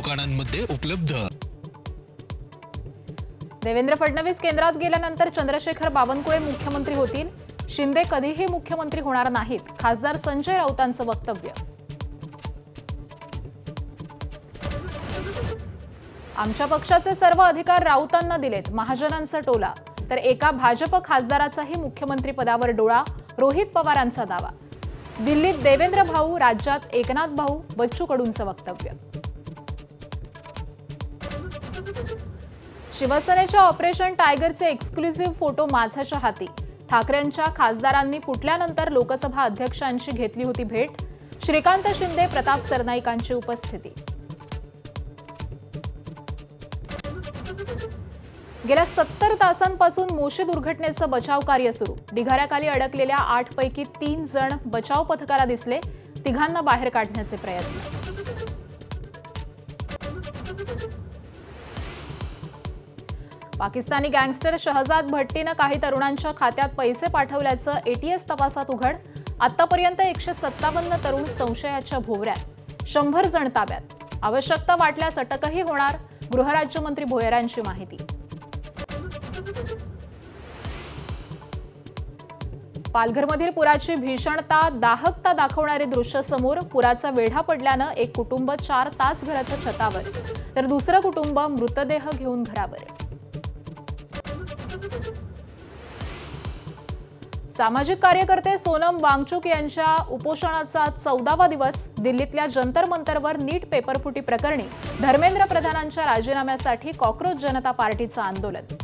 दुकानांमध्ये उपलब्ध। देवेंद्र फडणवीस केंद्रात गेल्यानंतर चंद्रशेखर बावनकुळे मुख्यमंत्री होतील। शिंदे कधीही मुख्यमंत्री होणार नाहीत, खासदार संजय राऊतांचं वक्तव्य। आमच्या पक्षाचे सर्व अधिकार राऊतांना दिलेत, महाजनांचा टोला। तर एका भाजप खासदाराचाही मुख्यमंत्री पदावर डोळा, रोहित पवारांचा दावा। दिल्लीत देवेंद्र भाऊ, राज्यात एकनाथ भाऊ, बच्चू कडूंचं वक्तव्य। शिवसेनेच्या ऑपरेशन टायगरचे एक्सक्लुझिव्ह फोटो माझ्याच्या हाती। ठाकरेंच्या खासदारांनी फुटल्यानंतर लोकसभा अध्यक्षांची घेतली होती भेट। श्रीकांत शिंदे, प्रताप सरनाईकांची उपस्थिती। गेल्या 70 तासांपासून मोशी दुर्घटनेचं बचाव कार्य सुरू। ढिगाऱ्याखाली अडकलेल्या 8 पैकी 3 जण बचाव पथकाला दिसले, तिघांना बाहेर काढण्याचे प्रयत्न। पाकिस्तानी गँगस्टर शहजाद भट्टीनं काही तरुणांच्या खात्यात पैसे पाठवल्याचं एटीएस तपासात उघड। आतापर्यंत 157 तरुण संशयाच्या भोवऱ्यात, 100 जण ताब्यात। आवश्यकता वाटल्यास अटकही होणार, गृहराज्यमंत्री भोयरांची माहिती। पालघरमधील पुराची भीषणता, दाहकता दाखवणारे दृश्य समोर। पुराचा वेढा पडल्यानं एक कुटुंब 4 तास घराच्या छतावर, तर दुसरं कुटुंब मृतदेह घेऊन घरावर। सामाजिक कार्यकर्ते सोनम वांगचुक यांच्या उपोषणाचा 14वा दिवस। दिल्लीतल्या जंतर मंतरवर नीट पेपरफुटी प्रकरणी धर्मेंद्र प्रधानांच्या राजीनाम्यासाठी कॉक्रोच जनता पार्टीचं आंदोलन।